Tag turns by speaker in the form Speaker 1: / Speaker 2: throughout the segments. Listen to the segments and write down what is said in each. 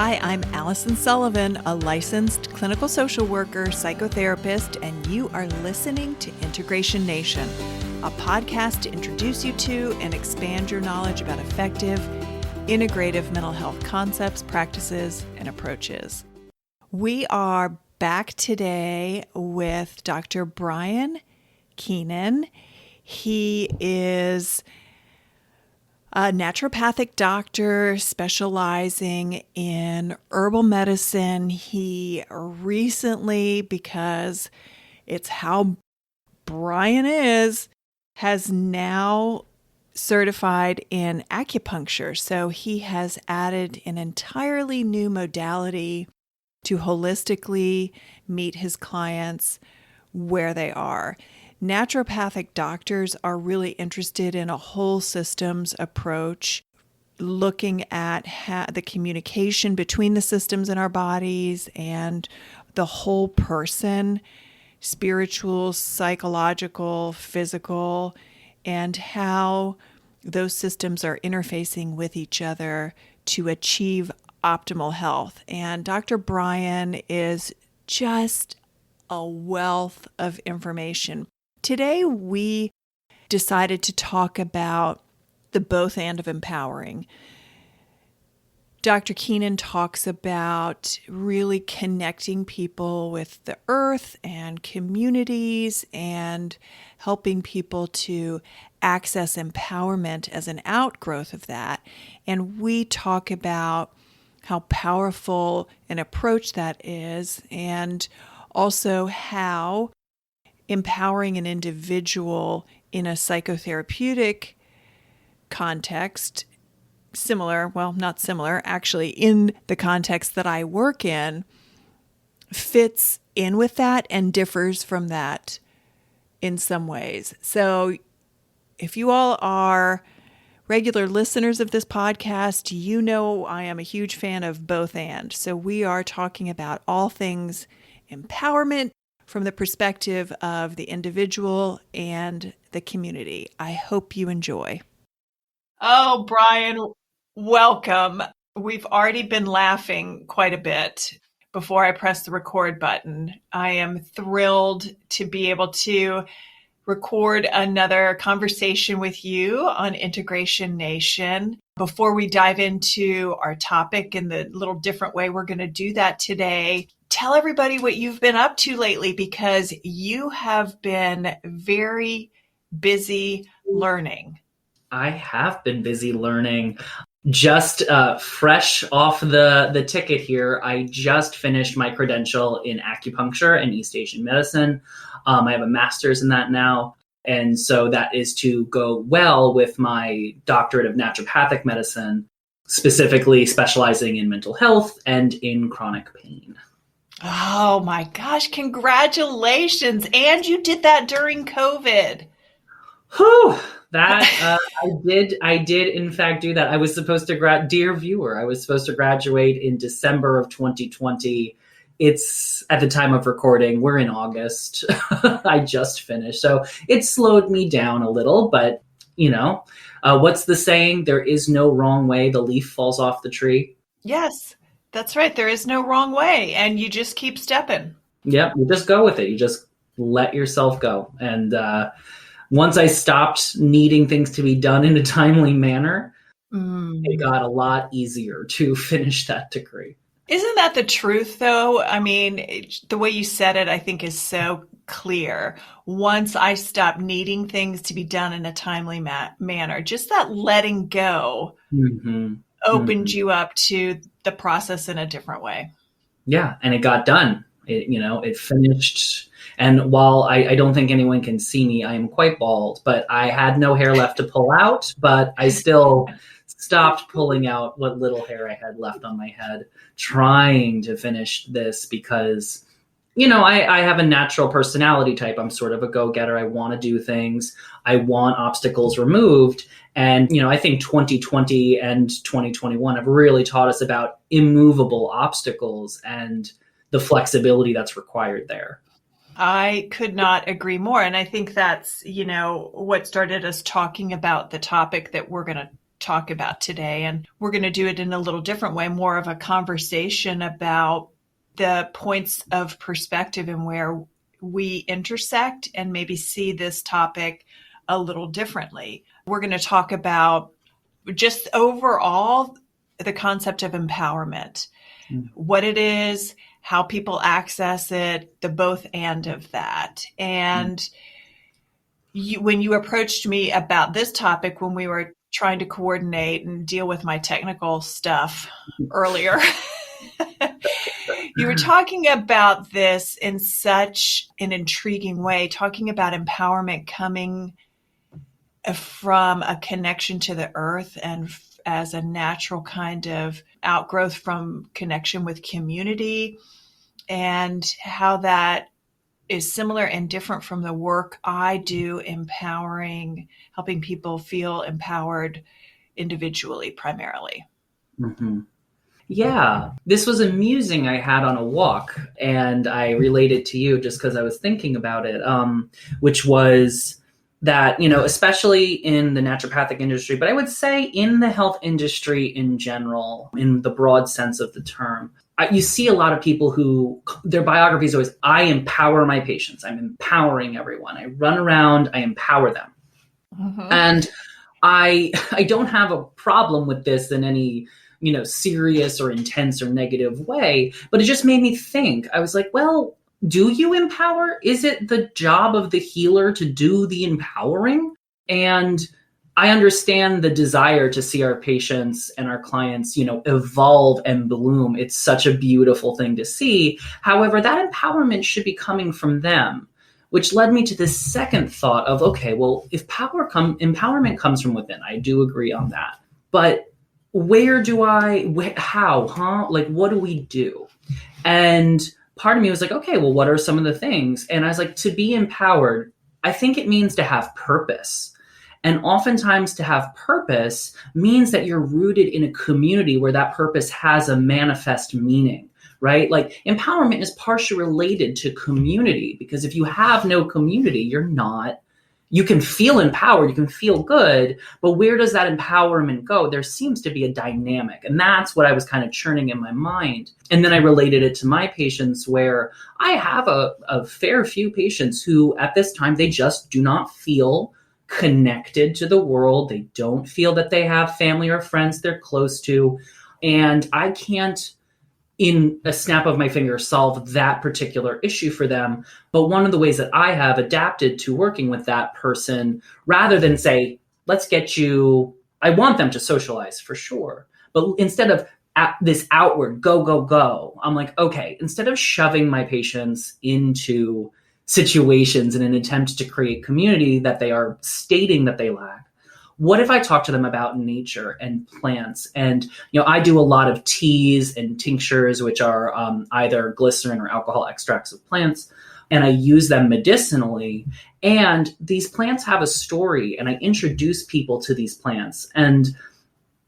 Speaker 1: Hi, I'm Alison Sullivan, a licensed clinical social worker, psychotherapist, and you are listening to Integration Nation, a podcast to introduce you to and expand your knowledge about effective, integrative mental health concepts, practices, and approaches. We are back today with Dr. Brian Keenan. He is a naturopathic doctor specializing in herbal medicine. He recently, because it's how Brian is, has now certified in acupuncture. So he has added an entirely new modality to holistically meet his clients where they are. Naturopathic doctors are really interested in a whole systems approach, looking at the communication between the systems in our bodies and the whole person, spiritual, psychological, physical, and how those systems are interfacing with each other to achieve optimal health. And Dr. Brian is just a wealth of information. Today, we decided to talk about the both and of empowering. Dr. Keenan talks about really connecting people with the earth and communities and helping people to access empowerment as an outgrowth of that. And we talk about how powerful an approach that is, and also how empowering an individual in a psychotherapeutic context, not similar, actually in the context that I work in, fits in with that and differs from that in some ways. So if you all are regular listeners of this podcast, you know I am a huge fan of both and. So we are talking about all things empowerment from the perspective of the individual and the community. I hope you enjoy. Oh, Brian, welcome. We've already been laughing quite a bit before I press the record button. I am thrilled to be able to record another conversation with you on Integration Nation. Before we dive into our topic in the little different way we're going to do that today, tell everybody what you've been up to lately, because you have been very busy learning.
Speaker 2: I have been busy learning. Just fresh off the ticket here, I just finished my credential in acupuncture and East Asian medicine. I have a master's in that now. And so that is to go well with my doctorate of naturopathic medicine, specifically specializing in mental health and in chronic pain.
Speaker 1: Oh my gosh, congratulations. And you did that during COVID.
Speaker 2: Whew, that I did in fact do that. I was supposed to dear viewer, I was supposed to graduate in December of 2020. It's at the time of recording, we're in August. I just finished. So it slowed me down a little, but what's the saying? There is no wrong way the leaf falls off the tree.
Speaker 1: Yes, that's right. There is no wrong way. And you just keep stepping.
Speaker 2: Yep, you just go with it. You just let yourself go. And once I stopped needing things to be done in a timely manner, it got a lot easier to finish that degree.
Speaker 1: Isn't that the truth, though? I mean, the way you said it, I think, is so clear. Once I stopped needing things to be done in a timely manner, just that letting go opened you up to the process in a different way.
Speaker 2: Yeah, and it got done. It finished. And while I don't think anyone can see me, I am quite bald, but I had no hair left to pull out, but I still stopped pulling out what little hair I had left on my head, trying to finish this because, I have a natural personality type. I'm sort of a go-getter. I want to do things. I want obstacles removed. And, I think 2020 and 2021 have really taught us about immovable obstacles and the flexibility that's required there.
Speaker 1: I could not agree more. And I think that's, what started us talking about the topic that we're going to talk about today. And we're going to do it in a little different way, more of a conversation about the points of perspective and where we intersect and maybe see this topic a little differently. We're going to talk about just overall the concept of empowerment, what it is, how people access it, the both and of that. And when you approached me about this topic, when we were trying to coordinate and deal with my technical stuff earlier, you were talking about this in such an intriguing way, talking about empowerment coming from a connection to the earth and as a natural kind of outgrowth from connection with community, and how that is similar and different from the work I do, empowering, helping people feel empowered individually primarily.
Speaker 2: Mm-hmm. Yeah, this was a musing I had on a walk, and I related to you just because I was thinking about it, which was that, especially in the naturopathic industry, but I would say in the health industry in general, in the broad sense of the term, you see a lot of people who their biography is always, I empower my patients. I'm empowering everyone. I run around, I empower them. Mm-hmm. And I don't have a problem with this in any, serious or intense or negative way, but it just made me think. I was like, well, do you empower? Is it the job of the healer to do the empowering? And I understand the desire to see our patients and our clients, evolve and bloom. It's such a beautiful thing to see. However, that empowerment should be coming from them, which led me to this second thought of, okay, well, if empowerment comes from within, I do agree on that. But how, like, what do we do? And part of me was like, okay, well, what are some of the things? And I was like, to be empowered, I think it means to have purpose. And oftentimes to have purpose means that you're rooted in a community where that purpose has a manifest meaning, right? Like empowerment is partially related to community, because if you have no community, you can feel empowered, you can feel good, but where does that empowerment go? There seems to be a dynamic, and that's what I was kind of churning in my mind. And then I related it to my patients, where I have a fair few patients who at this time, they just do not feel connected to the world. They don't feel that they have family or friends they're close to. And I can't, in a snap of my finger, solve that particular issue for them. But one of the ways that I have adapted to working with that person, rather than say, I want them to socialize for sure. But instead of this outward, go, go, go, I'm like, okay, instead of shoving my patients into situations in an attempt to create community that they are stating that they lack, what if I talk to them about nature and plants? And, I do a lot of teas and tinctures, which are either glycerin or alcohol extracts of plants, and I use them medicinally. And these plants have a story, and I introduce people to these plants. And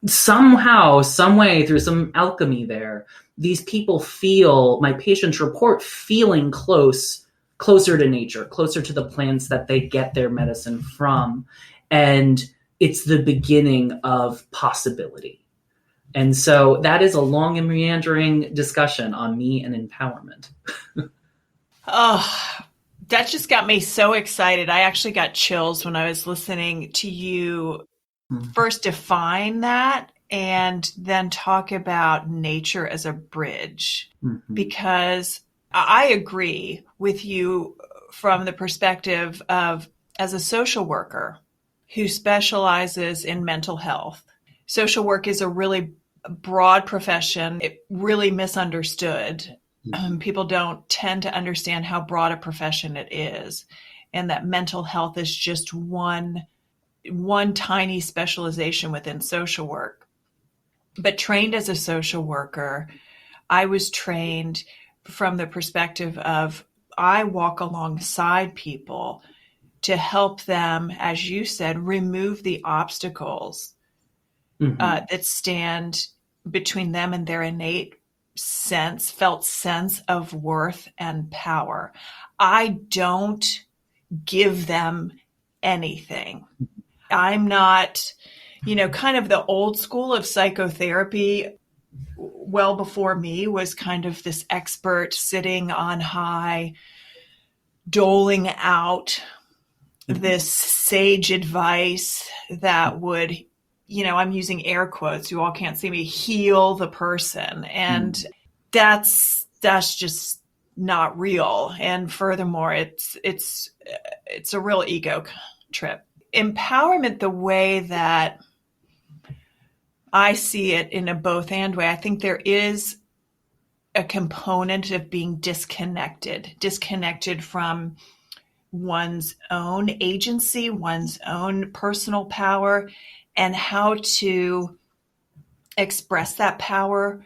Speaker 2: somehow, some way, through some alchemy there, these people my patients report feeling closer to nature, closer to the plants that they get their medicine from. And it's the beginning of possibility. And so that is a long and meandering discussion on me and empowerment.
Speaker 1: Oh, that just got me so excited. I actually got chills when I was listening to you first define that and then talk about nature as a bridge, because I agree with you from the perspective of, as a social worker who specializes in mental health. Social work is a really broad profession. It really misunderstood. People don't tend to understand how broad a profession it is, and that mental health is just one tiny specialization within social work. But trained as a social worker, I was trained from the perspective of, I walk alongside people to help them, as you said, remove the obstacles that stand between them and their innate felt sense of worth and power. I don't give them anything. I'm not kind of the old school of psychotherapy, well before me, was kind of this expert sitting on high, doling out this sage advice that would, I'm using air quotes, you all can't see me, heal the person. And that's just not real. And furthermore, it's a real ego trip. Empowerment, the way that I see it in a both and way, I think there is a component of being disconnected from one's own agency, one's own personal power, and how to express that power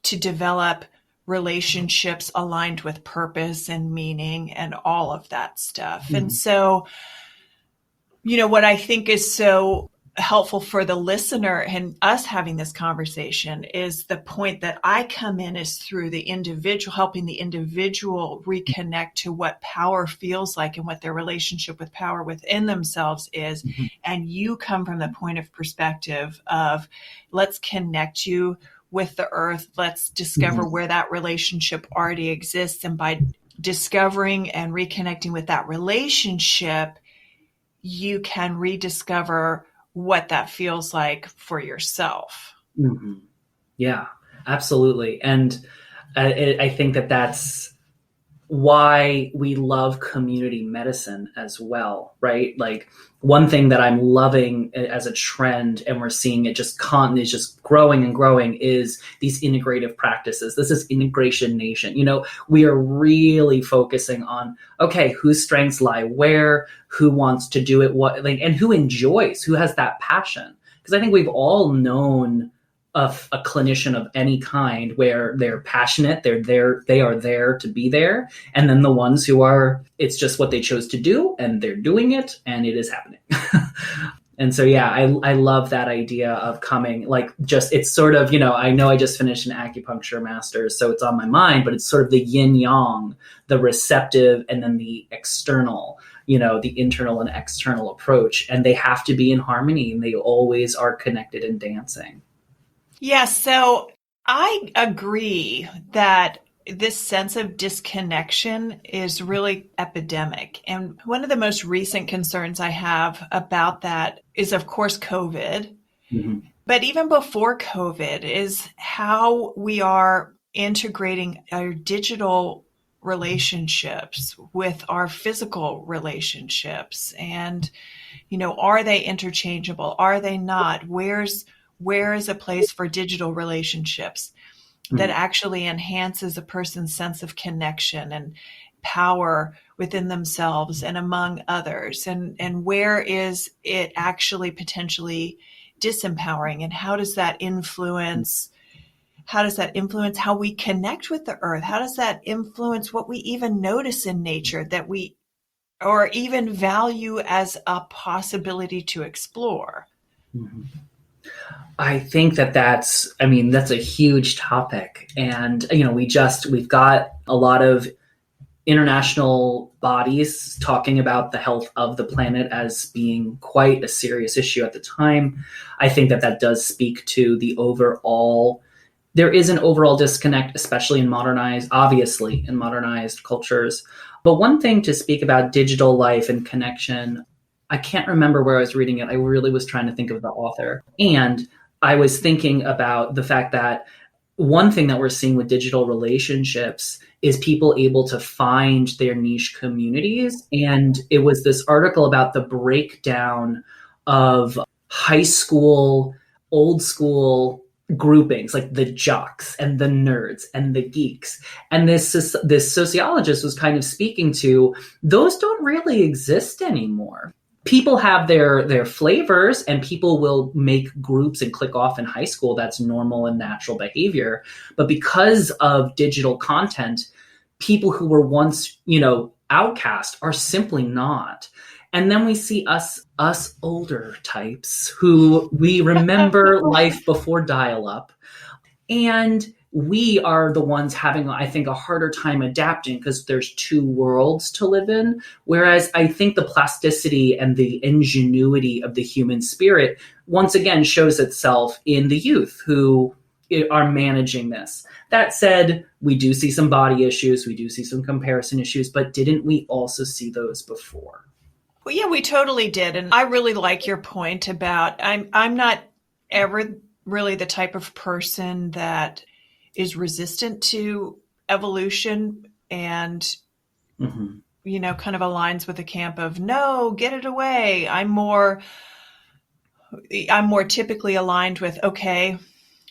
Speaker 1: to develop relationships aligned with purpose and meaning and all of that stuff. Mm-hmm. And so, what I think is so helpful for the listener and us having this conversation is the point that I come in is through the individual, helping the individual reconnect to what power feels like and what their relationship with power within themselves is. Mm-hmm. And you come from the point of perspective of, let's connect you with the earth. Let's discover where that relationship already exists. And by discovering and reconnecting with that relationship, you can rediscover what that feels like for yourself.
Speaker 2: Mm-hmm. Yeah, absolutely. And I think that that's why we love community medicine as well, right? Like, one thing that I'm loving as a trend, and we're seeing it just constantly, just growing and growing, is these integrative practices. This is Integration Nation. We are really focusing on, okay, whose strengths lie where, who wants to do it, what, and who enjoys, who has that passion. Because I think we've all known of a clinician of any kind where they're passionate, they are there to be there. And then the ones who are, it's just what they chose to do and they're doing it and it is happening. And so, yeah, I love that idea of coming, it's sort of, I know I just finished an acupuncture master's, so it's on my mind, but it's sort of the yin yang, the receptive and then the external, the internal and external approach. And they have to be in harmony, and they always are connected and dancing.
Speaker 1: Yeah, so I agree that this sense of disconnection is really epidemic. And one of the most recent concerns I have about that is, of course, COVID. Mm-hmm. But even before COVID is how we are integrating our digital relationships with our physical relationships. And, are they interchangeable? Are they not? Where is a place for digital relationships that actually enhances a person's sense of connection and power within themselves and among others? And where is it actually potentially disempowering? And how does that influence how we connect with the earth? How does that influence what we even notice in nature that we, or even value as a possibility to explore?
Speaker 2: Mm-hmm. I think that's a huge topic. And, we've got a lot of international bodies talking about the health of the planet as being quite a serious issue at the time. I think that does speak to the overall, there is an overall disconnect, especially in modernized cultures. But one thing to speak about digital life and connection, I can't remember where I was reading it. I really was trying to think of the author. And I was thinking about the fact that one thing that we're seeing with digital relationships is people able to find their niche communities. And it was this article about the breakdown of high school, old school groupings, like the jocks and the nerds and the geeks. And this sociologist was kind of speaking to, those don't really exist anymore. People have their flavors, and people will make groups and click off in high school. That's normal and natural behavior. But because of digital content, people who were once, outcast are simply not. And then we see us older types who we remember life before dial-up. And we are the ones having, I think, a harder time adapting because there's two worlds to live in. Whereas I think the plasticity and the ingenuity of the human spirit once again shows itself in the youth who are managing this. That said, we do see some body issues, we do see some comparison issues, but didn't we also see those before?
Speaker 1: Well, yeah, we totally did. And I really like your point about I'm not ever really the type of person that is resistant to evolution and, you know, kind of aligns with the camp of, no, get it away. I'm more typically aligned with, okay,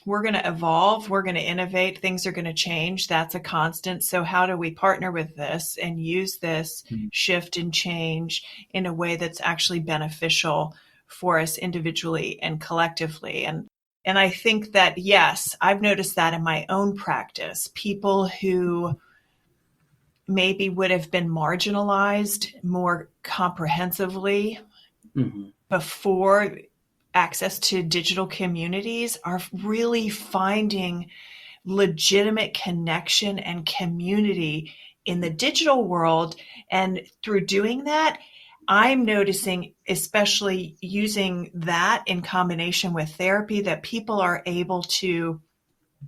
Speaker 1: we're going to evolve, we're going to innovate, things are going to change. That's a constant. So how do we partner with this and use this shift and change in a way that's actually beneficial for us individually and collectively? And I think that, yes, I've noticed that in my own practice, people who maybe would have been marginalized more comprehensively before access to digital communities are really finding legitimate connection and community in the digital world. And through doing that, I'm noticing, especially using that in combination with therapy, that people are able to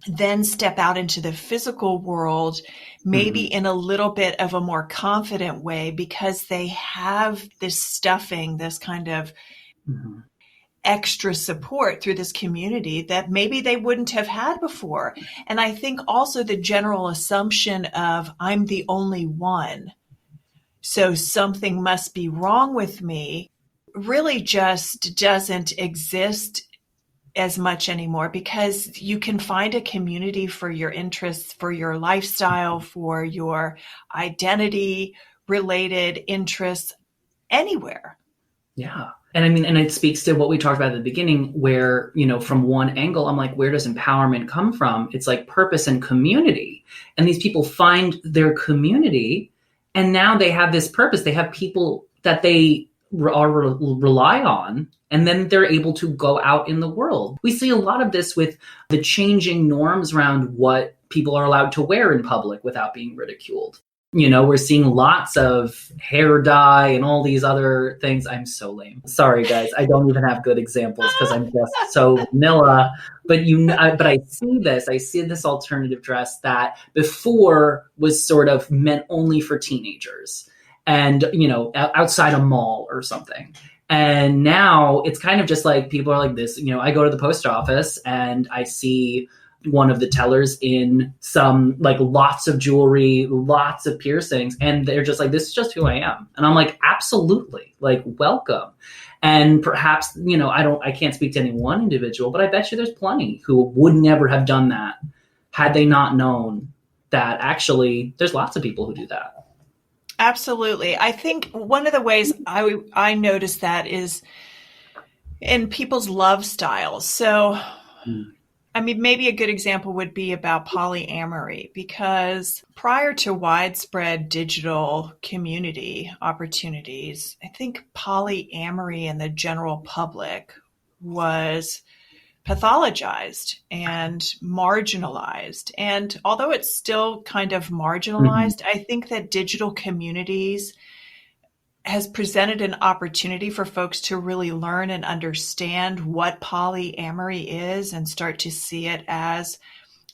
Speaker 1: then step out into the physical world, maybe in a little bit of a more confident way, because they have this stuffing, this kind of extra support through this community that maybe they wouldn't have had before. And I think also the general assumption of I'm the only one, so something must be wrong with me, really just doesn't exist as much anymore, because you can find a community for your interests, for your lifestyle, for your identity related interests anywhere.
Speaker 2: Yeah. And I mean, and it speaks to what we talked about at the beginning, where, you know, from one angle, I'm like, where does empowerment come from? It's like purpose and community. And these people find their community, and now they have this purpose. They have people that they rely on, and then they're able to go out in the world. We see a lot of this with the changing norms around what people are allowed to wear in public without being ridiculed. You know, we're seeing lots of hair dye and all these other things. I'm so lame. Sorry, guys. I don't even have good examples because I'm just so vanilla. But but I see this. I see this alternative dress that before was sort of meant only for teenagers, and, you know, outside a mall or something. And now it's kind of just like people are like this. You know, I go to the post office and I see one of the tellers in some, like, lots of jewelry, lots of piercings, and they're just like, this is just who I am. And I'm like, absolutely, like, welcome. And perhaps, you know, I can't speak to any one individual, but I bet you there's plenty who would never have done that had they not known that actually there's lots of people who do that.
Speaker 1: Absolutely. I think one of the ways I notice that is in people's love styles. So I mean, maybe a good example would be about polyamory, because prior to widespread digital community opportunities, I think polyamory in the general public was pathologized and marginalized. And although it's still kind of marginalized, I think that digital communities has presented an opportunity for folks to really learn and understand what polyamory is and start to see it as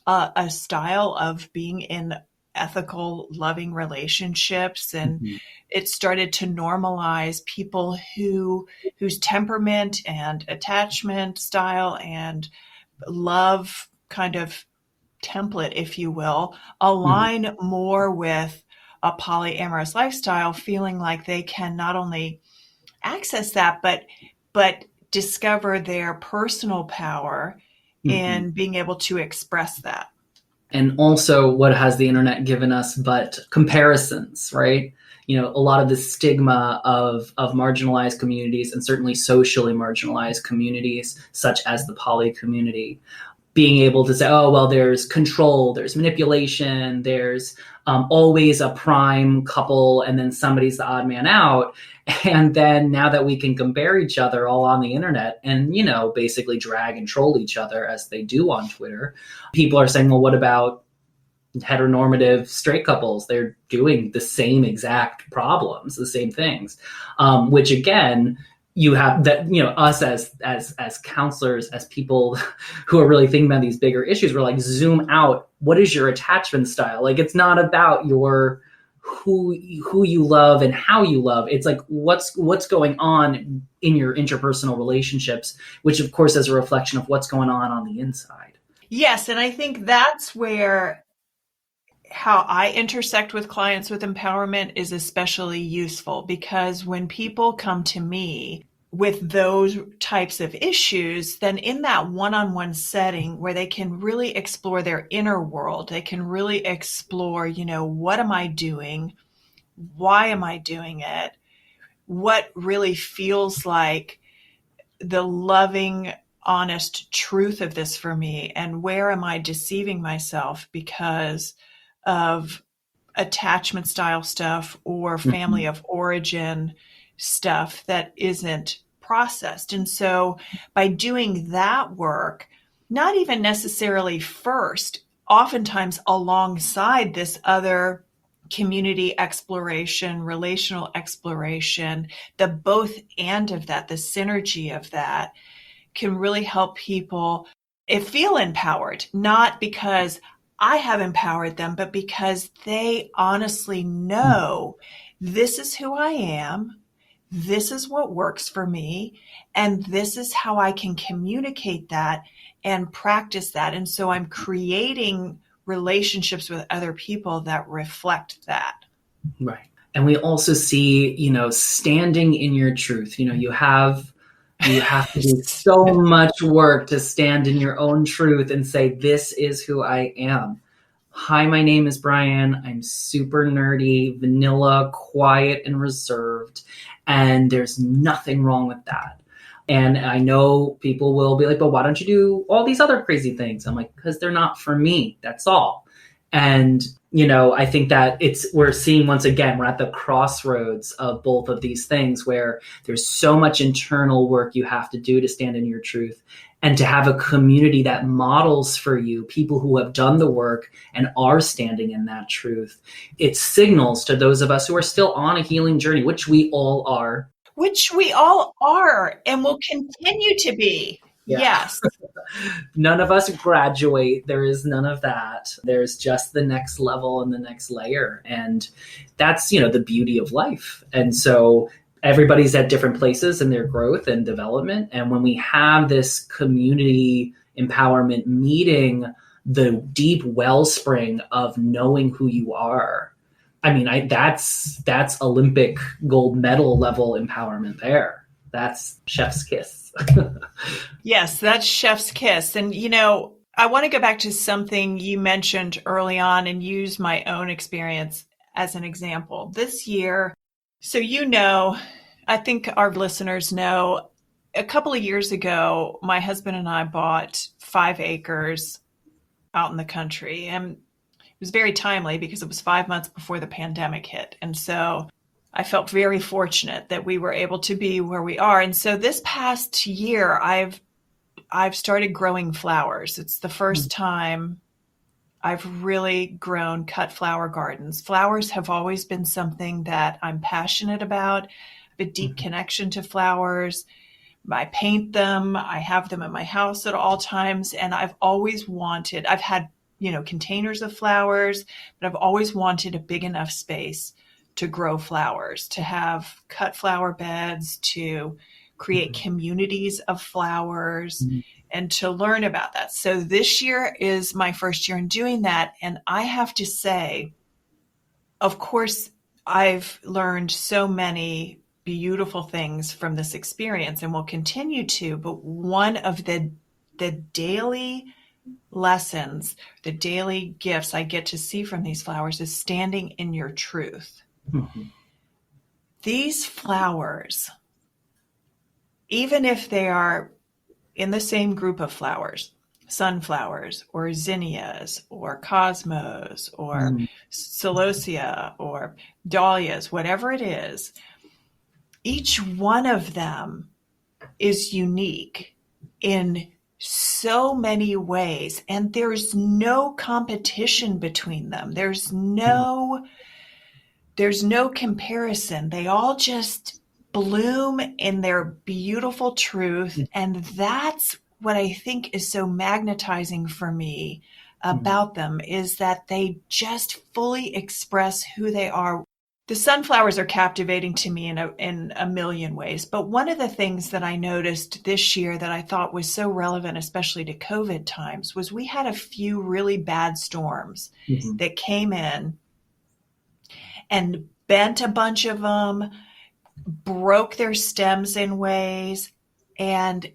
Speaker 1: a style of being in ethical, loving relationships. And it started to normalize people whose temperament and attachment style and love kind of template, if you will, align more with a polyamorous lifestyle, feeling like they can not only access that, but discover their personal power in being able to express that.
Speaker 2: And also, what has the internet given us but comparisons, right? You know, a lot of the stigma of marginalized communities, and certainly socially marginalized communities, such as the poly community, being able to say, oh, well, there's control, there's manipulation, there's always a prime couple, and then somebody's the odd man out. And then now that we can compare each other all on the internet and, basically drag and troll each other as they do on Twitter, people are saying, well, what about heteronormative straight couples? They're doing the same exact problems, the same things, which again, you have that, us as counselors, as people who are really thinking about these bigger issues, we're like, zoom out. What is your attachment style? Like, it's not about your who you love and how you love. It's like what's going on in your interpersonal relationships, which of course is a reflection of what's going on the inside.
Speaker 1: Yes, and I think that's where how I intersect with clients with empowerment is especially useful, because when people come to me with those types of issues, then in that one-on-one setting where they can really explore their inner world, they can really explore, what am I doing? Why am I doing it? What really feels like the loving, honest truth of this for me? And where am I deceiving myself because of attachment style stuff or family of origin stuff that isn't processed? And so by doing that work, not even necessarily first, oftentimes alongside this other community exploration, relational exploration, the both and of that, the synergy of that can really help people feel empowered, not because I have empowered them, but because they honestly know this is who I am, this is what works for me, and this is how I can communicate that and practice that. And so I'm creating relationships with other people that reflect that.
Speaker 2: Right. And we also see, standing in your truth. You have to do so much work to stand in your own truth and say, this is who I am. Hi, my name is Brian. I'm super nerdy, vanilla, quiet, and reserved. And there's nothing wrong with that. And I know people will be like, but why don't you do all these other crazy things? I'm like, because they're not for me. That's all. And, I think that we're seeing once again, we're at the crossroads of both of these things where there's so much internal work you have to do to stand in your truth, and to have a community that models for you people who have done the work and are standing in that truth. It signals to those of us who are still on a healing journey, which we all are.
Speaker 1: And will continue to be. Yeah. Yes.
Speaker 2: None of us graduate. There is none of that. There's just the next level and the next layer. And that's, the beauty of life. And so everybody's at different places in their growth and development. And when we have this community empowerment meeting the deep wellspring of knowing who you are, I mean, that's Olympic gold medal level empowerment there. That's chef's kiss.
Speaker 1: Yes, that's chef's kiss. And, I want to go back to something you mentioned early on and use my own experience as an example. This year, so I think our listeners know, a couple of years ago, my husband and I bought 5 acres out in the country. And it was very timely because it was 5 months before the pandemic hit. And so I felt very fortunate that we were able to be where we are. And so this past year, I've started growing flowers. It's the first time I've really grown cut flower gardens. Flowers have always been something that I'm passionate about. I have a deep connection to flowers. I paint them. I have them in my house at all times. And I've had, containers of flowers, but I've always wanted a big enough space to grow flowers, to have cut flower beds, to create communities of flowers, and to learn about that. So this year is my first year in doing that. And I have to say, of course, I've learned so many beautiful things from this experience and will continue to, but one of the daily lessons, the daily gifts I get to see from these flowers is standing in your truth. Mm-hmm. These flowers, even if they are in the same group of flowers, sunflowers or zinnias or cosmos or celosia or dahlias, whatever it is, each one of them is unique in so many ways, and there's no competition between them. There's no comparison. They all just bloom in their beautiful truth, and that's what I think is so magnetizing for me about them, is that they just fully express who they are. The sunflowers are captivating to me in a million ways. But one of the things that I noticed this year that I thought was so relevant, especially to COVID times, was we had a few really bad storms that came in and bent a bunch of them, broke their stems in ways. And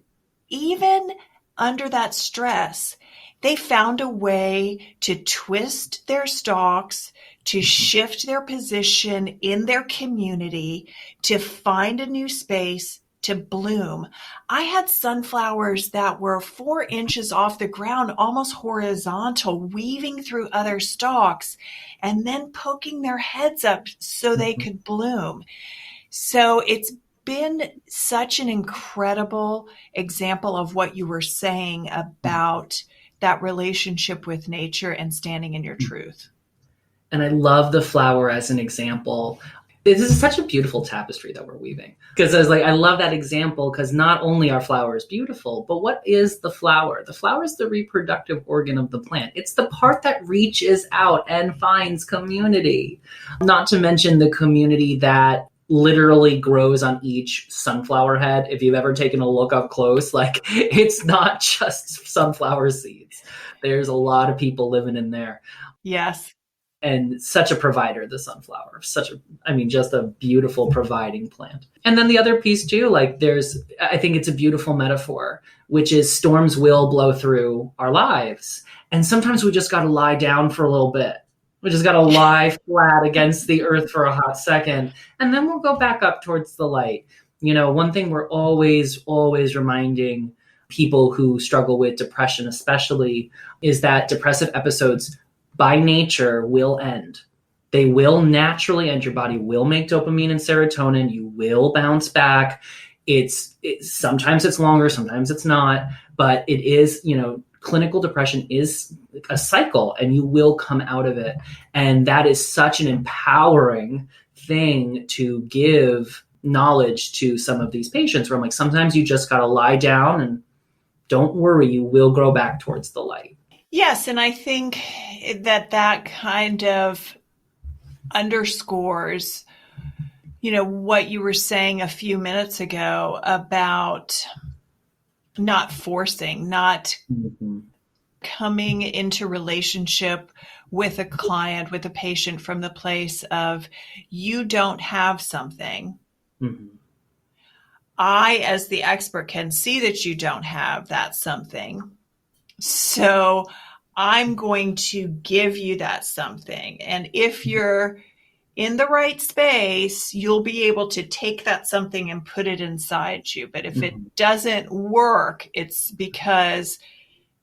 Speaker 1: even under that stress, they found a way to twist their stalks, to shift their position in their community, to find a new space, to bloom. I had sunflowers that were 4 inches off the ground, almost horizontal, weaving through other stalks, and then poking their heads up so they could bloom. So it's been such an incredible example of what you were saying about that relationship with nature and standing in your truth.
Speaker 2: And I love the flower as an example. This is such a beautiful tapestry that we're weaving. Because I love that example, because not only are flowers beautiful, but what is the flower? The flower is the reproductive organ of the plant. It's the part that reaches out and finds community. Not to mention the community that literally grows on each sunflower head. If you've ever taken a look up close, it's not just sunflower seeds. There's a lot of people living in there.
Speaker 1: Yes.
Speaker 2: And such a provider, the sunflower, just a beautiful providing plant. And then the other piece too, I think it's a beautiful metaphor, which is storms will blow through our lives. And sometimes we just got to lie down for a little bit. We just got to lie flat against the earth for a hot second, and then we'll go back up towards the light. One thing we're always reminding people who struggle with depression especially is that depressive episodes by nature will end. They will naturally end. Your body will make dopamine and serotonin. You will bounce back. Sometimes it's longer, sometimes it's not, but it is, clinical depression is a cycle, and you will come out of it. And that is such an empowering thing to give knowledge to some of these patients, where I'm like, sometimes you just got to lie down and don't worry, you will grow back towards the light.
Speaker 1: Yes, and I think that kind of underscores, what you were saying a few minutes ago about not forcing, not coming into relationship with a client, with a patient from the place of, you don't have something. I, as the expert, can see that you don't have that something. So I'm going to give you that something. And if you're in the right space, you'll be able to take that something and put it inside you. But if it doesn't work, it's because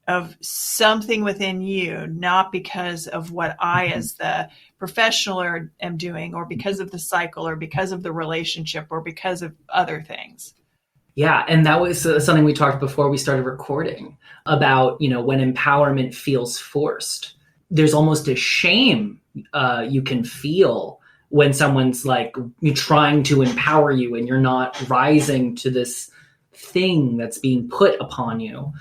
Speaker 1: of something within you, not because of what I, as the professional, am doing, or because of the cycle, or because of the relationship, or because of other things.
Speaker 2: Yeah. And that was something we talked before we started recording about, when empowerment feels forced. There's almost a shame you can feel when someone's trying to empower you and you're not rising to this thing that's being put upon you.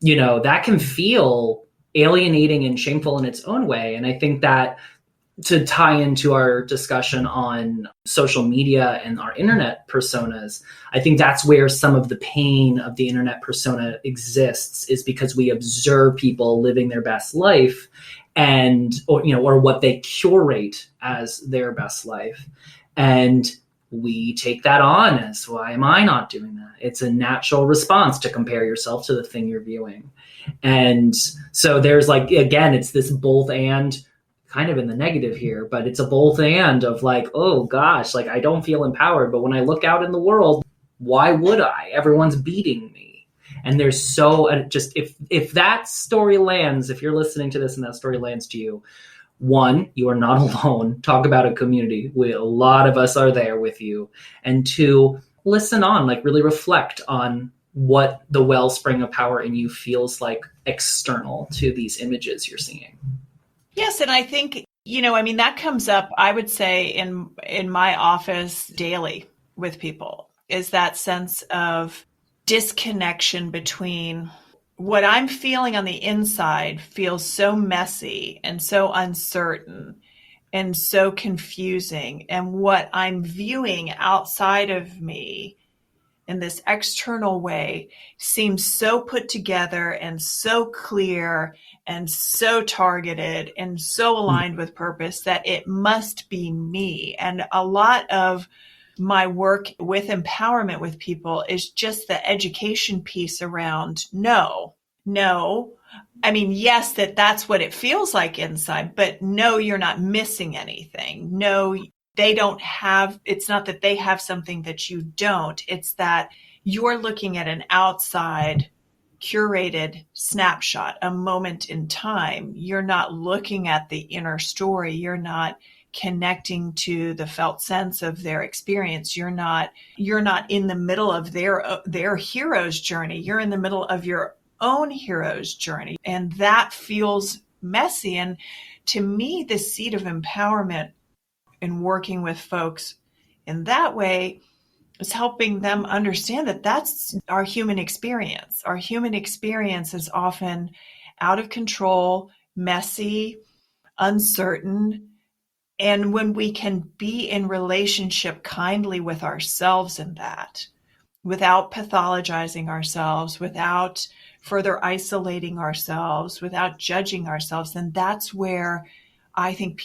Speaker 2: That can feel alienating and shameful in its own way. And I think that, to tie into our discussion on social media and our internet personas, I think that's where some of the pain of the internet persona exists, is because we observe people living their best life or what they curate as their best life. And we take that on as, why am I not doing that? It's a natural response to compare yourself to the thing you're viewing. And so there's again, it's this both and, kind of in the negative here, but it's a both and of oh gosh, I don't feel empowered, but when I look out in the world, why would I? Everyone's beating me. And there's if that story lands, if you're listening to this and that story lands to you, one, you are not alone. Talk about a community. A lot of us are there with you. And two, listen on, like really reflect on what the wellspring of power in you feels like external to these images you're seeing.
Speaker 1: Yes, and I think, that comes up, I would say, in my office daily with people, is that sense of disconnection between what I'm feeling on the inside feels so messy and so uncertain and so confusing, and what I'm viewing outside of me in this external way seems so put together and so clear and so targeted and so aligned with purpose that it must be me. And a lot of my work with empowerment with people is just the education piece around no. Yes, that's what it feels like inside, but no, you're not missing anything. No, it's not that they have something that you don't. It's that you're looking at an outside curated snapshot, a moment in time. You're not looking at the inner story. You're not connecting to the felt sense of their experience. You're not in the middle of their hero's journey. You're in the middle of your own hero's journey. And that feels messy. And to me, the seed of empowerment in working with folks in that way is helping them understand that that's our human experience. Our human experience is often out of control, messy, uncertain. And when we can be in relationship kindly with ourselves in that, without pathologizing ourselves, without further isolating ourselves, without judging ourselves, then that's where I think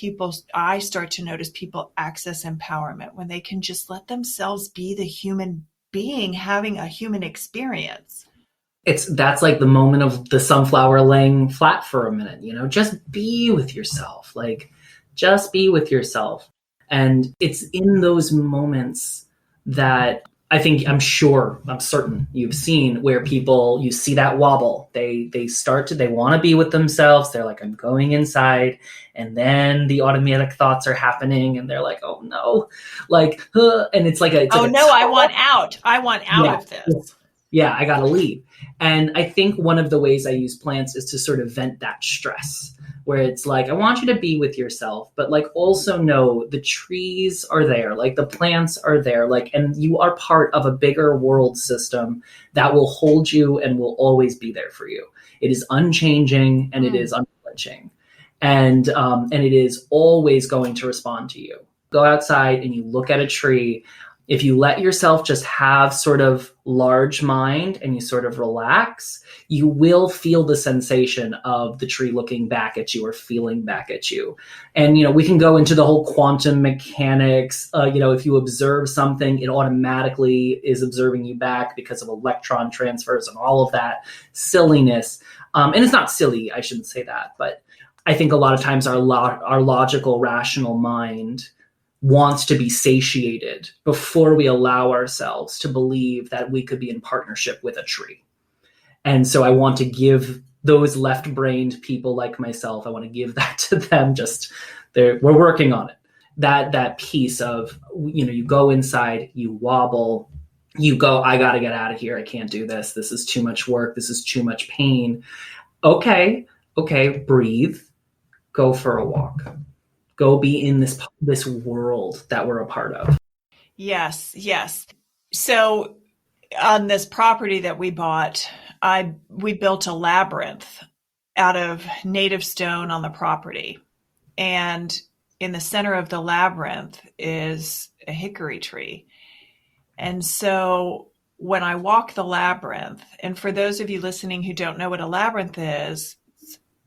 Speaker 1: I start to notice people access empowerment, when they can just let themselves be the human being having a human experience.
Speaker 2: That's like the moment of the sunflower laying flat for a minute, just be with yourself, just be with yourself. And it's in those moments that I'm certain you've seen where you see that wobble. They want to be with themselves. They're like, I'm going inside. And then the automatic thoughts are happening and they're like, oh no, and it's like
Speaker 1: I want out. I want out of this.
Speaker 2: Yeah, I got to leave. And I think one of the ways I use plants is to sort of vent that stress, where it's like, I want you to be with yourself, but also know the trees are there, the plants are there, and you are part of a bigger world system that will hold you and will always be there for you. It is unchanging and it is unflinching. And it is always going to respond to you. Go outside and you look at a tree. If you let yourself just have sort of large mind and you sort of relax, you will feel the sensation of the tree looking back at you or feeling back at you. And, we can go into the whole quantum mechanics. If you observe something, it automatically is observing you back because of electron transfers and all of that silliness. And it's not silly, I shouldn't say that, but I think a lot of times our logical, rational mind wants to be satiated before we allow ourselves to believe that we could be in partnership with a tree. And so I want to give those left-brained people like myself, I want to give that to them. We're working on it. That piece of, you go inside, you wobble, you go, I got to get out of here. I can't do this. This is too much work. This is too much pain. Okay, breathe, go for a walk. Go be in this world that we're a part of.
Speaker 1: Yes. So on this property that we bought, we built a labyrinth out of native stone on the property. And in the center of the labyrinth is a hickory tree. And so when I walk the labyrinth, and for those of you listening who don't know what a labyrinth is,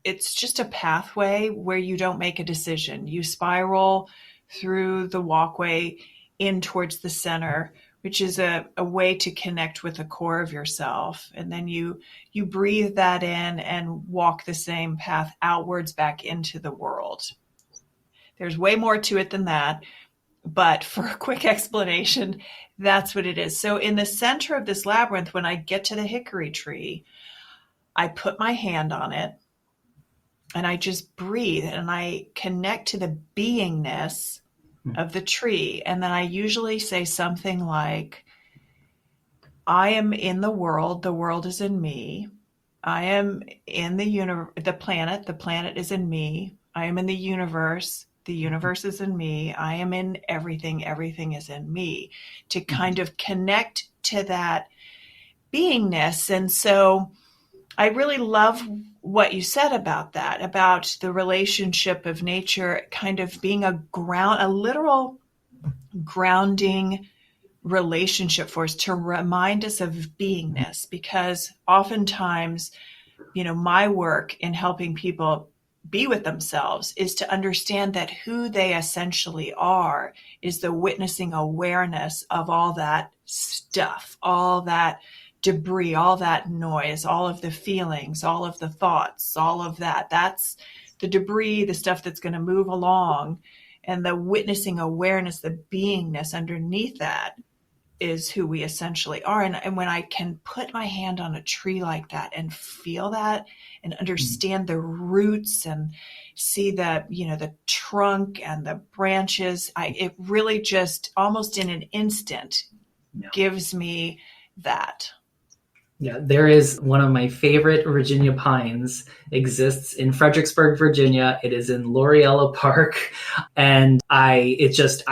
Speaker 1: it's just a pathway where you don't make a decision. You spiral through the walkway in towards the center, which is a way to connect with the core of yourself. And then you breathe that in and walk the same path outwards back into the world. There's way more to it than that, but for a quick explanation, that's what it is. So in the center of this labyrinth, when I get to the hickory tree, I put my hand on it and I just breathe and I connect to the beingness of the tree. And then I usually say something like, I am in the world is in me. I am in the the planet is in me. I am in the universe is in me. I am in everything, everything is in me. To kind of connect to that beingness. And so I really love what you said about that, about the relationship of nature kind of being a literal grounding relationship for us, to remind us of beingness, because oftentimes, my work in helping people be with themselves is to understand that who they essentially are is the witnessing awareness of all that stuff, all that debris, all that noise, all of the feelings, all of the thoughts, all of that. That's the debris, the stuff that's going to move along. And the witnessing awareness, the beingness underneath that is who we essentially are. And when I can put my hand on a tree like that and feel that and understand the roots and see the trunk and the branches, it really just almost in an instant gives me that.
Speaker 2: Yeah, there is one of my favorite Virginia pines exists in Fredericksburg, Virginia. It is in Lauriello Park. And I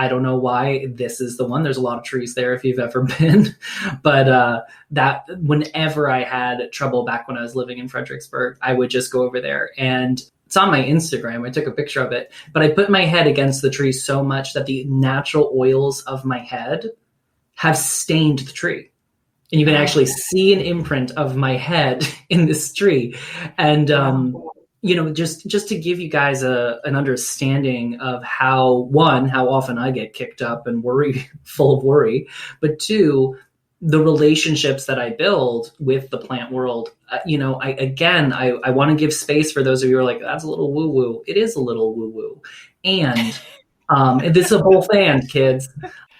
Speaker 2: don't know why this is the one. There's a lot of trees there if you've ever been. But that whenever I had trouble back when I was living in Fredericksburg, I would just go over there. And it's on my Instagram. I took a picture of it. But I put my head against the tree so much that the natural oils of my head have stained the tree. And you can actually see an imprint of my head in this tree. And, just to give you guys an understanding of how often I get kicked up and full of worry, but two, the relationships that I build with the plant world. I want to give space for those of you who are like, that's a little woo-woo. It is a little woo-woo. And this is a both and, kids.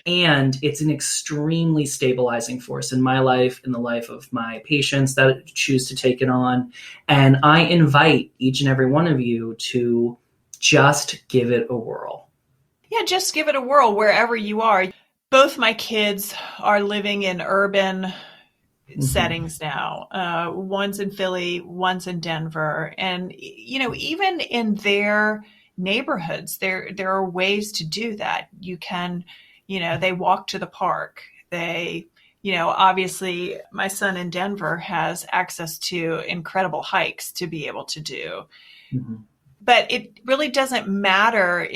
Speaker 2: And it's an extremely stabilizing force in my life, in the life of my patients that choose to take it on. And I invite each and every one of you to just give it a whirl.
Speaker 1: Yeah, just give it a whirl wherever you are. Both my kids are living in urban settings now. One's in Philly, one's in Denver. And, even in their neighborhoods, there are ways to do that. You can... they walk to the park. They, obviously my son in Denver has access to incredible hikes to be able to do. Mm-hmm. But it really doesn't matter.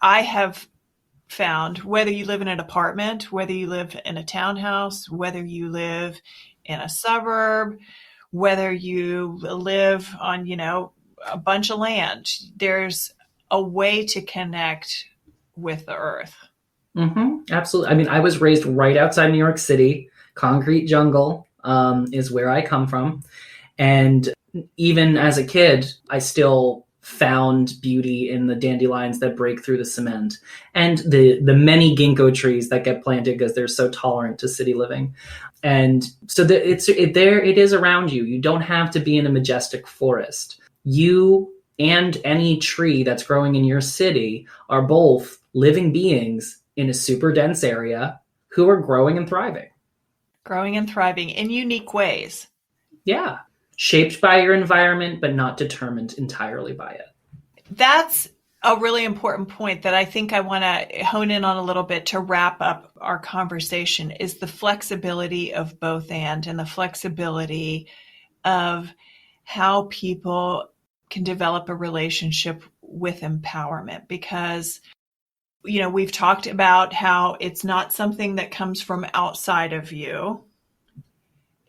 Speaker 1: I have found whether you live in an apartment, whether you live in a townhouse, whether you live in a suburb, whether you live on, a bunch of land, there's a way to connect with the earth.
Speaker 2: Mm-hmm. Absolutely. I mean, I was raised right outside New York City. Concrete jungle is where I come from. And even as a kid, I still found beauty in the dandelions that break through the cement and the many ginkgo trees that get planted because they're so tolerant to city living. And so it is around you. You don't have to be in a majestic forest. You and any tree that's growing in your city are both living beings in a super dense area who are growing and thriving.
Speaker 1: Growing and thriving in unique ways.
Speaker 2: Yeah. Shaped by your environment, but not determined entirely by it.
Speaker 1: That's a really important point that I think I want to hone in on a little bit to wrap up our conversation is the flexibility of both and the flexibility of how people can develop a relationship with empowerment, because we've talked about how it's not something that comes from outside of you.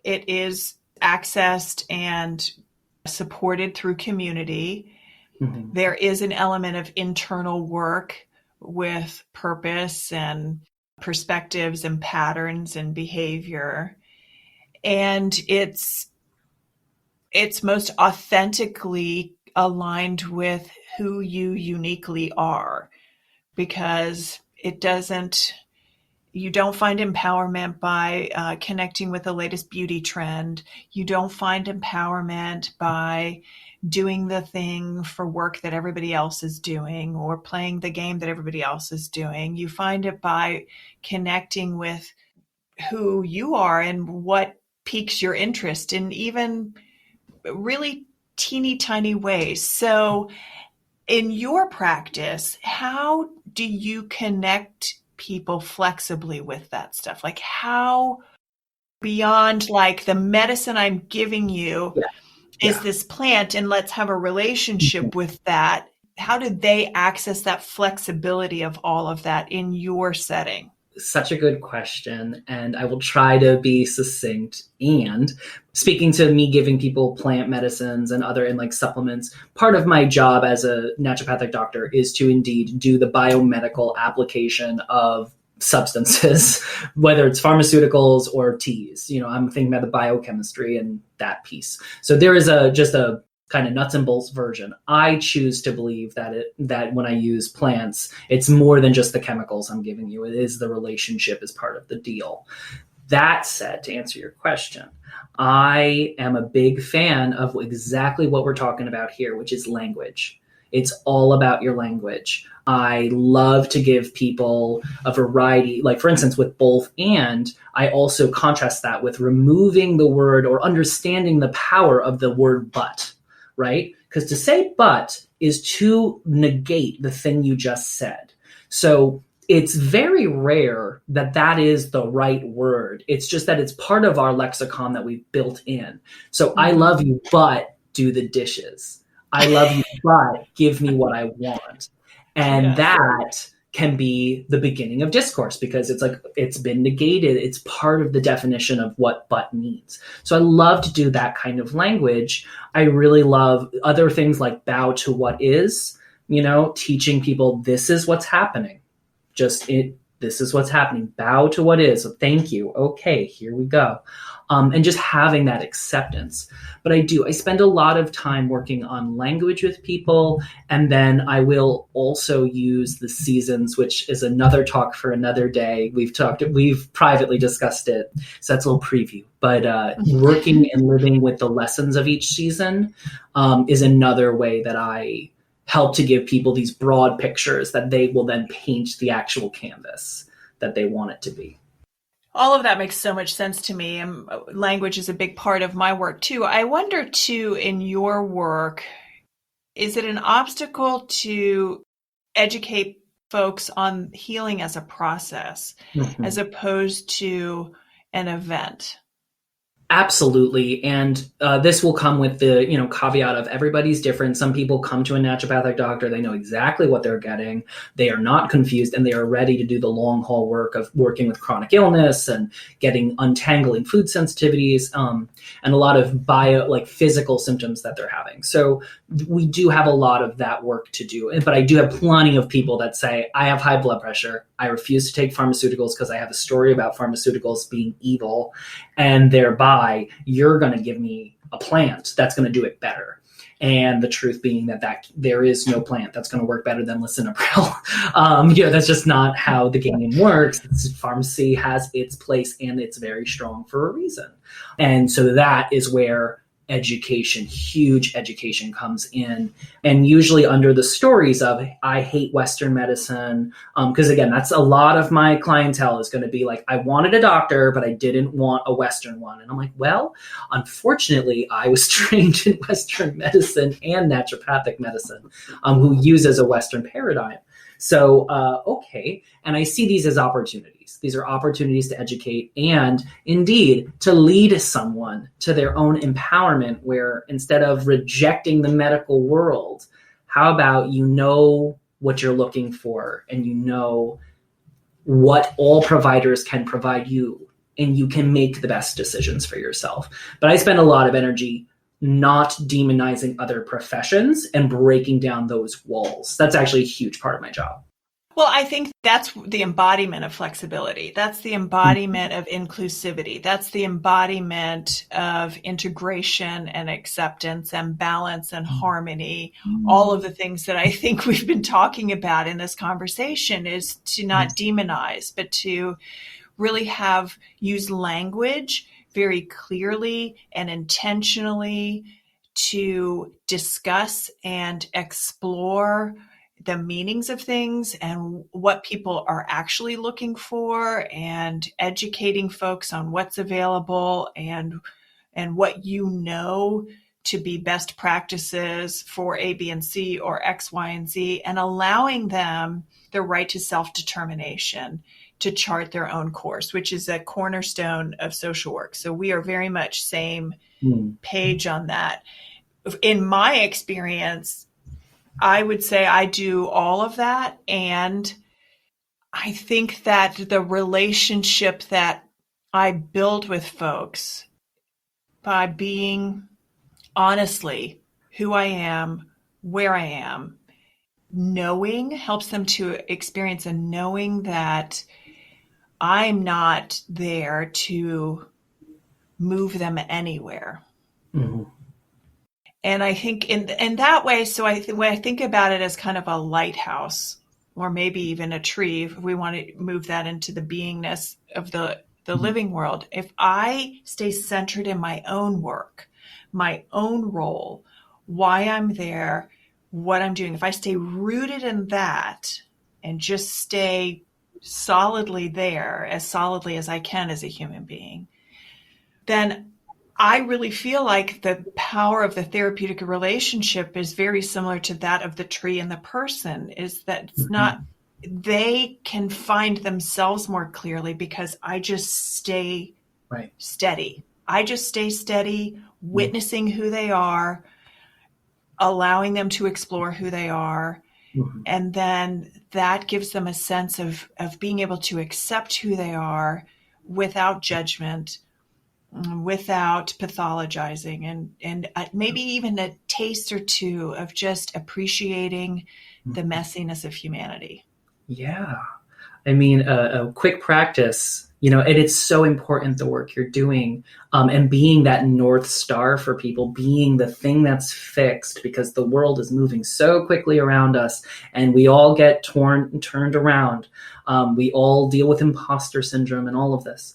Speaker 1: It is accessed and supported through community. Mm-hmm. There is an element of internal work with purpose and perspectives and patterns and behavior. And it's most authentically aligned with who you uniquely are. Because it doesn't You don't find empowerment by connecting with the latest beauty trend. You don't find empowerment by doing the thing for work that everybody else is doing or playing the game that everybody else is doing. You find it by connecting with who you are and what piques your interest in even really teeny tiny ways. So in your practice, how do you connect people flexibly with that stuff? Like how beyond like the medicine I'm giving you
Speaker 2: Yeah.
Speaker 1: is this plant and let's have a relationship with that. How do they access that flexibility of all of that in your setting?
Speaker 2: Such a good question, and I will try to be succinct. And speaking to me giving people plant medicines and other and like supplements, part of my job as a naturopathic doctor is to indeed do the biomedical application of substances, whether it's pharmaceuticals or teas. I'm thinking about the biochemistry and that piece. So there is just a kind of nuts and bolts version. I choose to believe that when I use plants, it's more than just the chemicals I'm giving you. It is the relationship as part of the deal. That said, to answer your question, I am a big fan of exactly what we're talking about here, which is language. It's all about your language. I love to give people a variety, like for instance, with both and, I also contrast that with removing the word or understanding the power of the word but. Right? Because to say but is to negate the thing you just said. So it's very rare that is the right word. It's just that it's part of our lexicon that we've built in. So I love you, but do the dishes. I love you, but give me what I want. And that can be the beginning of discourse because it's like it's been negated. It's part of the definition of what but means. So I love to do that kind of language. I really love other things like bow to what is, teaching people this is what's happening. This is what's happening. Bow to what is. So thank you. Okay, here we go. And just having that acceptance. But I spend a lot of time working on language with people. And then I will also use the seasons, which is another talk for another day. We've privately discussed it. So that's a little preview. But working and living with the lessons of each season is another way that I help to give people these broad pictures that they will then paint the actual canvas that they want it to be.
Speaker 1: All of that makes so much sense to me. And language is a big part of my work too. I wonder too, in your work, is it an obstacle to educate folks on healing as a process as opposed to an event?
Speaker 2: Absolutely. And this will come with the, caveat of everybody's different. Some people come to a naturopathic doctor. They know exactly what they're getting. They are not confused and they are ready to do the long haul work of working with chronic illness and untangling food sensitivities and a lot of physical symptoms that they're having. So we do have a lot of that work to do. But I do have plenty of people that say, I have high blood pressure. I refuse to take pharmaceuticals because I have a story about pharmaceuticals being evil. And thereby, you're going to give me a plant that's going to do it better. And the truth being that there is no plant that's going to work better than lisinopril. That's just not how the game works. Pharmacy has its place and it's very strong for a reason. And so that is where huge education comes in, and usually under the stories of I hate Western medicine, because again, that's a lot of my clientele is going to be like, I wanted a doctor, but I didn't want a Western one. And I'm like, well, unfortunately, I was trained in Western medicine and naturopathic medicine, who uses a Western paradigm. So, okay. And I see these as opportunities. These are opportunities to educate and indeed to lead someone to their own empowerment, where instead of rejecting the medical world, how about what you're looking for and what all providers can provide you, and you can make the best decisions for yourself. But I spend a lot of energy not demonizing other professions and breaking down those walls. That's actually a huge part of my job.
Speaker 1: Well, I think that's the embodiment of flexibility. That's the embodiment of inclusivity. That's the embodiment of integration and acceptance and balance and harmony. All of the things that I think we've been talking about in this conversation is to not demonize, but to really use language very clearly and intentionally to discuss and explore the meanings of things and what people are actually looking for, and educating folks on what's available and what to be best practices for A, B, and C, or X, Y, and Z, and allowing them the right to self-determination to chart their own course, which is a cornerstone of social work. So we are very much same page on that. In my experience, I would say I do all of that. And I think that the relationship that I build with folks by being honestly who I am, where I am, knowing helps them to experience a knowing that I'm not there to move them anywhere.
Speaker 2: Mm-hmm.
Speaker 1: And I think in that way, so when I think about it as kind of a lighthouse, or maybe even a tree, if we want to move that into the beingness of the living world, if I stay centered in my own work, my own role, why I'm there, what I'm doing, if I stay rooted in that and just stay solidly there, as solidly as I can as a human being, then I really feel like the power of the therapeutic relationship is very similar to that of the tree and the person, is that it's not, they can find themselves more clearly because I just stay steady. I just stay steady, witnessing who they are, allowing them to explore who they are. And then that gives them a sense of being able to accept who they are without judgment, without pathologizing, and maybe even a taste or two of just appreciating the messiness of humanity.
Speaker 2: Yeah. I mean, a quick practice, and it's so important, the work you're doing, and being that North Star for people, being the thing that's fixed, because the world is moving so quickly around us and we all get turned around. We all deal with imposter syndrome and all of this.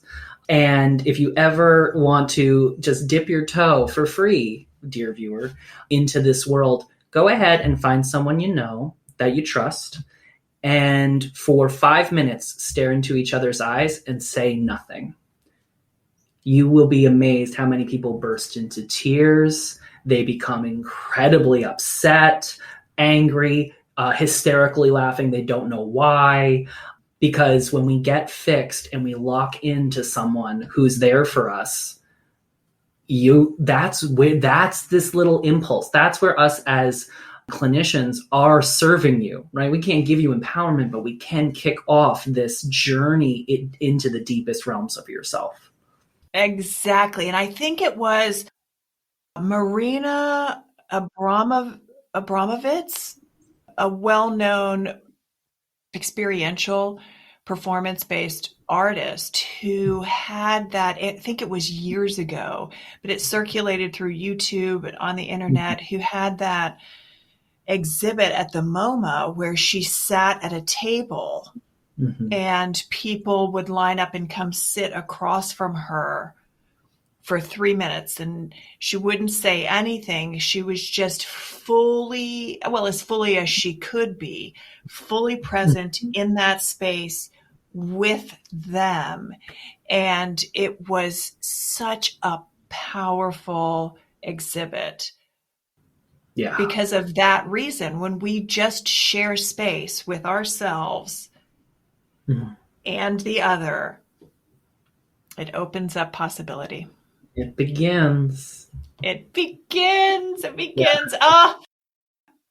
Speaker 2: And if you ever want to just dip your toe for free, dear viewer, into this world, go ahead and find someone that you trust, and for 5 minutes, stare into each other's eyes and say nothing. You will be amazed how many people burst into tears. They become incredibly upset, angry, hysterically laughing. They don't know why. Because when we get fixed and we lock into someone who's there for us, that's this little impulse. That's where us as clinicians are serving you, right? We can't give you empowerment, but we can kick off this journey into the deepest realms of yourself.
Speaker 1: Exactly. And I think it was Marina Abramovic, a well-known experiential performance-based artist who had that, I think it was years ago, but it circulated through YouTube and on the internet, who had that exhibit at the MoMA where she sat at a table and people would line up and come sit across from her for 3 minutes, and she wouldn't say anything. She was just as fully as she could be, fully present in that space with them. And it was such a powerful exhibit.
Speaker 2: Yeah.
Speaker 1: Because of that reason, when we just share space with ourselves and the other, it opens up possibility.
Speaker 2: It begins.
Speaker 1: Yeah.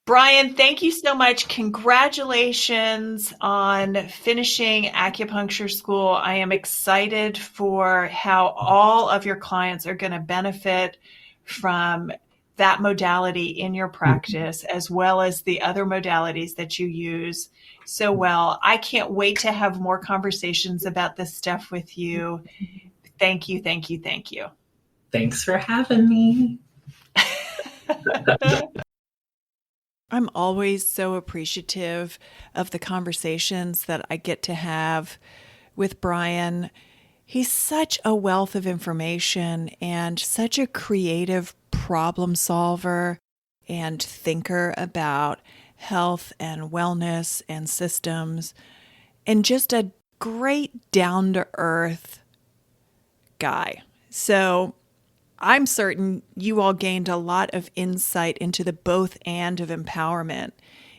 Speaker 1: Brian, thank you so much. Congratulations on finishing acupuncture school. I am excited for how all of your clients are going to benefit from that modality in your practice, as well as the other modalities that you use so well. I can't wait to have more conversations about this stuff with you. Thank you, thank you, thank you.
Speaker 2: Thanks for having me.
Speaker 1: I'm always so appreciative of the conversations that I get to have with Brian. He's such a wealth of information and such a creative problem solver and thinker about health and wellness and systems, and just a great down-to-earth guy. So I'm certain you all gained a lot of insight into the both and of empowerment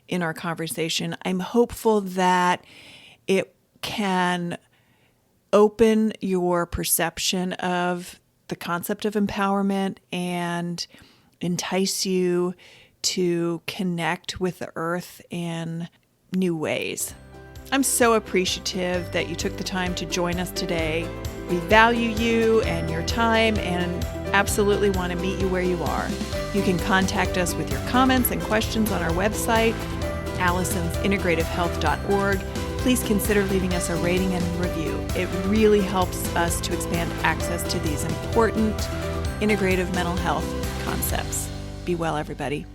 Speaker 1: in our conversation. I'm hopeful that it can open your perception of the concept of empowerment and entice you to connect with the earth in new ways. I'm so appreciative that you took the time to join us today. We value you and your time and absolutely want to meet you where you are. You can contact us with your comments and questions on our website, Alison'sIntegrativeHealth.org. Please consider leaving us a rating and review. It really helps us to expand access to these important integrative mental health concepts. Be well, everybody.